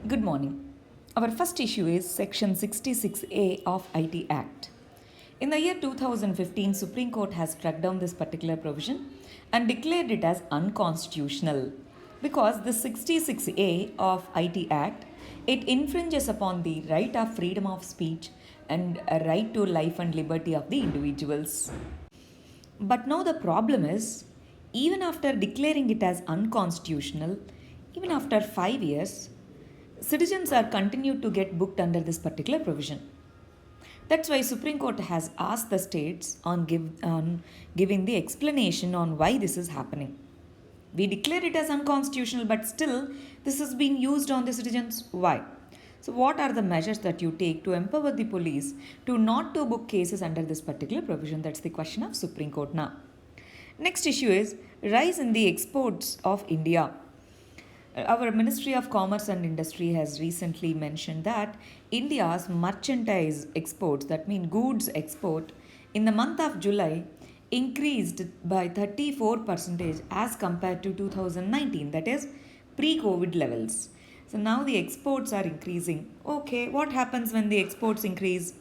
Good morning. Our first issue is Section 66A of IT Act. In the year 2015, Supreme Court has struck down this particular provision and declared it as unconstitutional because the 66A of IT Act it infringes upon the right of freedom of speech and a right to life and liberty of the individuals. But now the problem is, even after declaring it as unconstitutional, even after 5 years, citizens are continued to get booked under this particular provision. That's why Supreme Court has asked the states on giving the explanation on why this is happening. We declare it as unconstitutional, but still this is being used on the citizens. Why? So, what are the measures that you take to empower the police to not to book cases under this particular provision? That's the question of Supreme Court now. Next issue is rise in the exports of India. Our Ministry of Commerce and Industry has recently mentioned that India's merchandise exports, that means goods export, in the month of July increased by 34% as compared to 2019, that is pre COVID levels. So now the exports are increasing. Okay, what happens when the exports increase?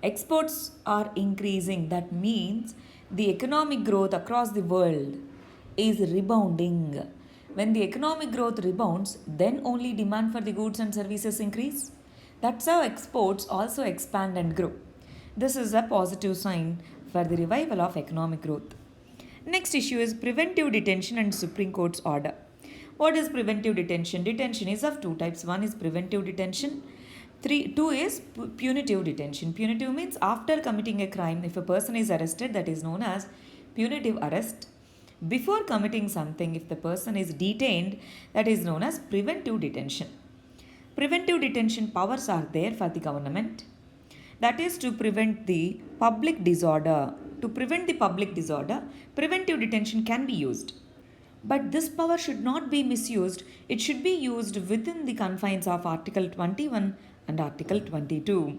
Exports are increasing, that means the economic growth across the world is rebounding. When the economic growth rebounds, then only demand for the goods and services increase. That's how exports also expand and grow. This is a positive sign for the revival of economic growth. Next issue is preventive detention and Supreme Court's order. What is preventive detention? Detention is of two types. One is preventive detention. Two is punitive detention. Punitive means after committing a crime, if a person is arrested, that is known as punitive arrest. Before committing something, if the person is detained, that is known as preventive detention. Preventive detention powers are there for the government. That is to prevent the public disorder. To prevent the public disorder, preventive detention can be used. But this power should not be misused. It should be used within the confines of Article 21 and Article 22.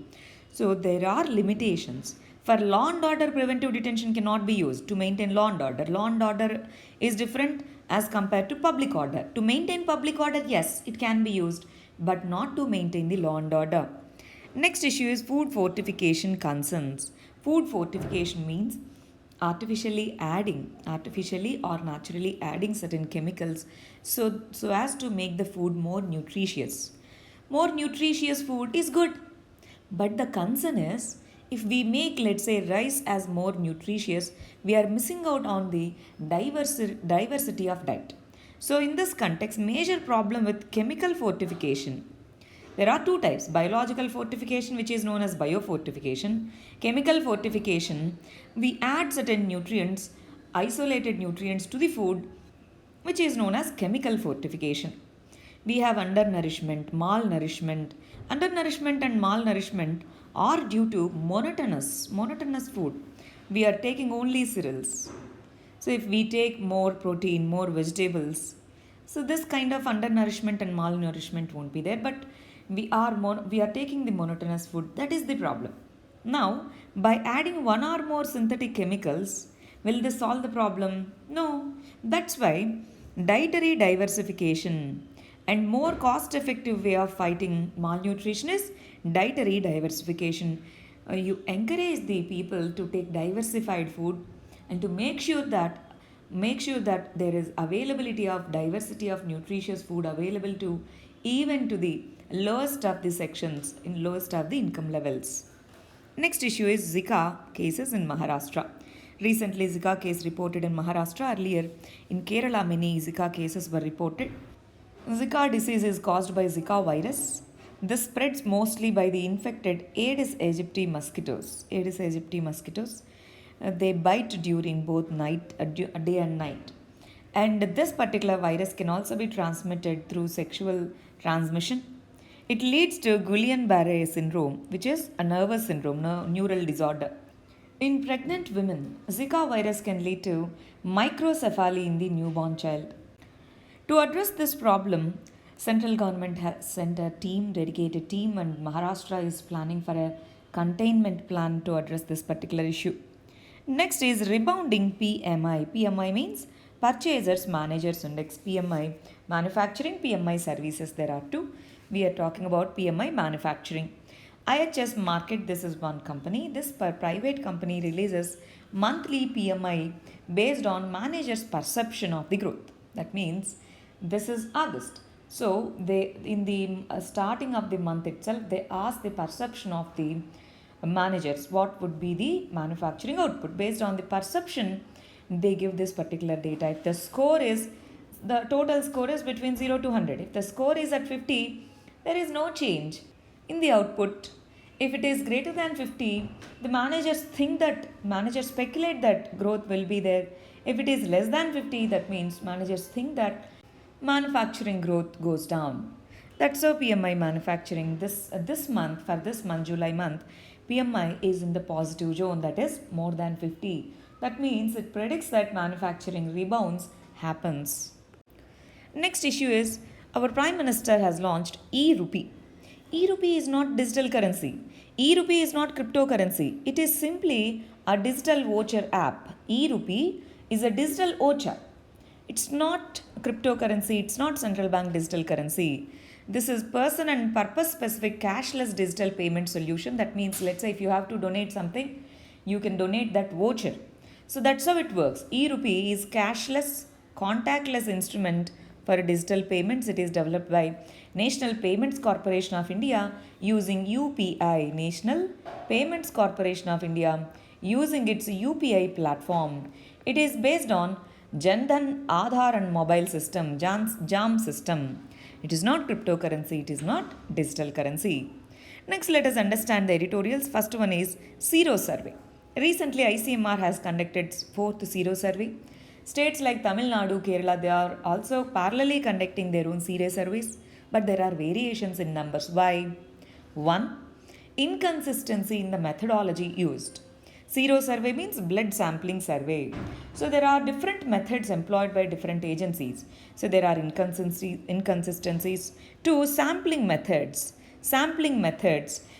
So there are limitations. For law and order, preventive detention cannot be used to maintain law and order. Law and order is different as compared to public order. To maintain public order, yes, it can be used, but not to maintain the law and order. Next issue is food fortification concerns. Food fortification means artificially or naturally adding certain chemicals so as to make the food more nutritious. More nutritious food is good, but the concern is if we make, let's say, rice as more nutritious, we are missing out on the diversity of diet. So, in this context, major problem with chemical fortification. There are two types: biological fortification, which is known as biofortification. Chemical fortification, we add certain nutrients, isolated nutrients to the food, which is known as chemical fortification. We have undernourishment, malnourishment. Undernourishment and malnourishment are due to monotonous food. We are taking only cereals. So if we take more protein, more vegetables, so this kind of undernourishment and malnourishment won't be there. But we are taking the monotonous food. That is the problem. Now, by adding one or more synthetic chemicals, will this solve the problem? No. That's why dietary diversification and more cost effective way of fighting malnutrition is dietary diversification. You encourage the people to take diversified food and to make sure that there is availability of diversity of nutritious food available to even to the lowest of the sections in lowest of the income levels. Next issue is Zika cases in Maharashtra. Recently, Zika case reported in Maharashtra. Earlier, in Kerala, many Zika cases were reported. Zika disease is caused by Zika virus. This spreads mostly by the infected Aedes aegypti mosquitoes. Aedes aegypti mosquitoes. They bite during both day and night. And this particular virus can also be transmitted through sexual transmission. It leads to Guillain-Barré syndrome, which is a nervous syndrome, neural disorder. In pregnant women, Zika virus can lead to microcephaly in the newborn child. To address this problem, central government has sent a dedicated team, and Maharashtra is planning for a containment plan to address this particular issue. Next is rebounding PMI. PMI means Purchasers Managers Index PMI, manufacturing PMI services there are two. We are talking about PMI manufacturing. IHS Markit, this is one company. This private company releases monthly PMI based on managers' perception of the growth. That means this is August. So they in the starting of the month itself they ask the perception of the managers what would be the manufacturing output. Based on the perception they give this particular data. If the score is the total score is between 0 to 100. If the score is at 50, there is no change in the output. If it is greater than 50, the managers speculate that growth will be there. If it is less than 50, that means managers think that manufacturing growth goes down. That's how PMI manufacturing this month, for this month, July month, PMI is in the positive zone, that is more than 50. That means it predicts that manufacturing rebounds happens. Next issue is our Prime Minister has launched e-rupee. E-rupee is not digital currency. E-rupee is not cryptocurrency. It is simply a digital voucher app. E-rupee is a digital voucher. It's not cryptocurrency. It's not central bank digital currency. This is person and purpose specific cashless digital payment solution. That means, let's say if you have to donate something, you can donate that voucher. So that's how it works. E-rupee is cashless, contactless instrument for digital payments. It is developed by National Payments Corporation of India using UPI, National Payments Corporation of India, using its UPI platform. It is based on Jan Dhan Aadhaar and mobile system, JAM system. It is not cryptocurrency, it is not digital currency. Next, let us understand the editorials. First one is Zero Survey. Recently, ICMR has conducted its fourth Zero Survey. States like Tamil Nadu, Kerala, they are also parallelly conducting their own Zero surveys, but there are variations in numbers. Why? 1. Inconsistency in the methodology used. Zero survey means blood sampling survey. So there are different methods employed by different agencies. So there are inconsistencies. 2. Sampling methods.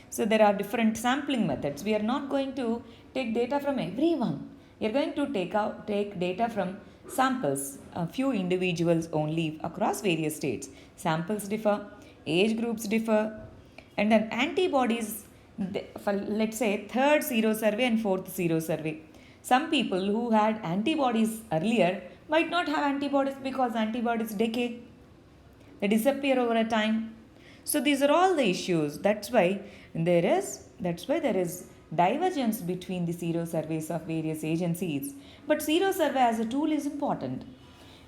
So there are different sampling methods. We are not going to take data from everyone. We are going to take data from samples, a few individuals only across various states. Samples differ, age groups differ, and then antibodies for, let's say, third Zero survey and fourth Zero survey. Some people who had antibodies earlier might not have antibodies because antibodies decay. They disappear over a time. So these are all the issues. That's why there is divergence between the Zero surveys of various agencies. But Zero survey as a tool is important.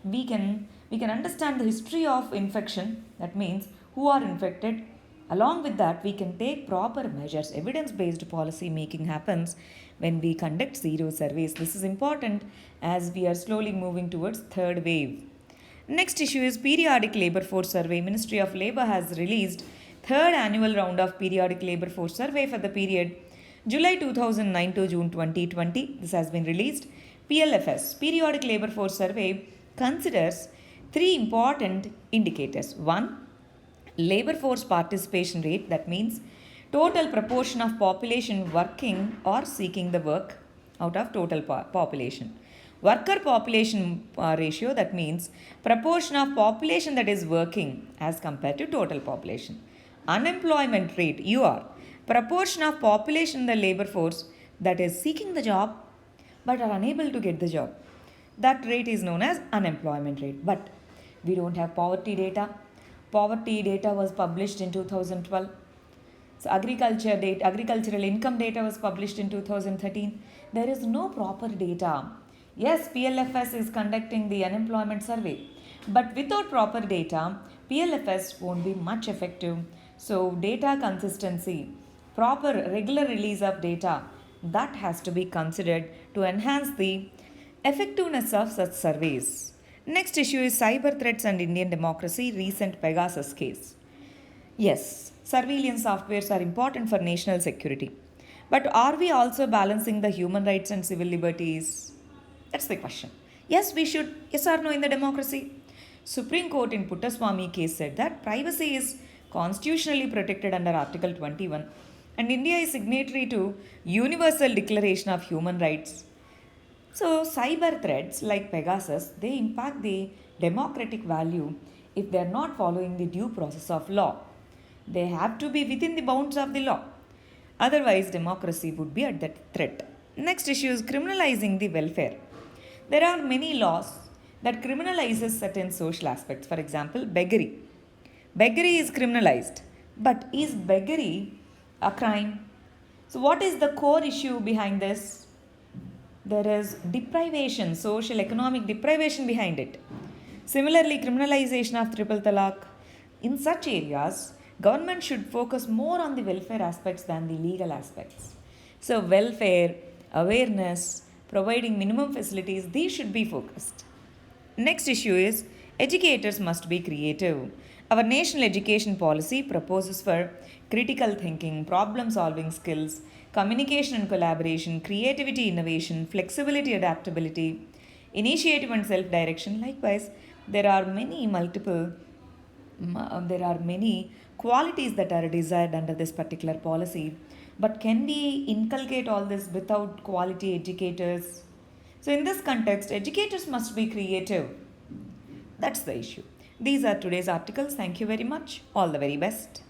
We can understand the history of infection. That means who are infected. Along with that, we can take proper measures. Evidence-based policy making happens when we conduct Zero surveys. This is important as we are slowly moving towards third wave. Next issue is Periodic Labour Force Survey. Ministry of Labour has released third annual round of Periodic Labour Force Survey for the period July 2009 to June 2020. This has been released. PLFS, Periodic Labour Force Survey, considers three important indicators. 1. Labor force participation rate, that means total proportion of population working or seeking the work out of total population. Worker population ratio, that means proportion of population that is working as compared to total population. Unemployment rate, UR, proportion of population in the labor force that is seeking the job but are unable to get the job. That rate is known as unemployment rate. But we don't have poverty data. Poverty data was published in 2012. So agricultural income data was published in 2013. There is no proper data. Yes, PLFS is conducting the unemployment survey, but without proper data, PLFS won't be much effective. So data consistency, proper regular release of data, that has to be considered to enhance the effectiveness of such surveys. Next issue is cyber threats and Indian democracy, recent Pegasus case. Yes, surveillance softwares are important for national security. But are we also balancing the human rights and civil liberties? That's the question. Yes, we should. Yes or no in the democracy? Supreme Court in Puttaswamy case said that privacy is constitutionally protected under Article 21 and India is signatory to Universal Declaration of Human Rights. So, cyber threats like Pegasus, they impact the democratic value if they are not following the due process of law. They have to be within the bounds of the law. Otherwise, democracy would be at that threat. Next issue is criminalizing the welfare. There are many laws that criminalizes certain social aspects. For example, beggary. Beggary is criminalized. But is beggary a crime? So, what is the core issue behind this? There is deprivation, social economic deprivation behind it. Similarly, criminalization of triple talaq. In such areas, government should focus more on the welfare aspects than the legal aspects. So, welfare, awareness, providing minimum facilities, these should be focused. Next issue is educators must be creative. Our national education policy proposes for critical thinking, problem solving skills, communication and collaboration, creativity, innovation, flexibility, adaptability, initiative and self direction. Likewise, there are there are many qualities that are desired under this particular policy. But can we inculcate all this without quality educators? So, in this context, educators must be creative. That's the issue. These are today's articles. Thank you very much. All the very best.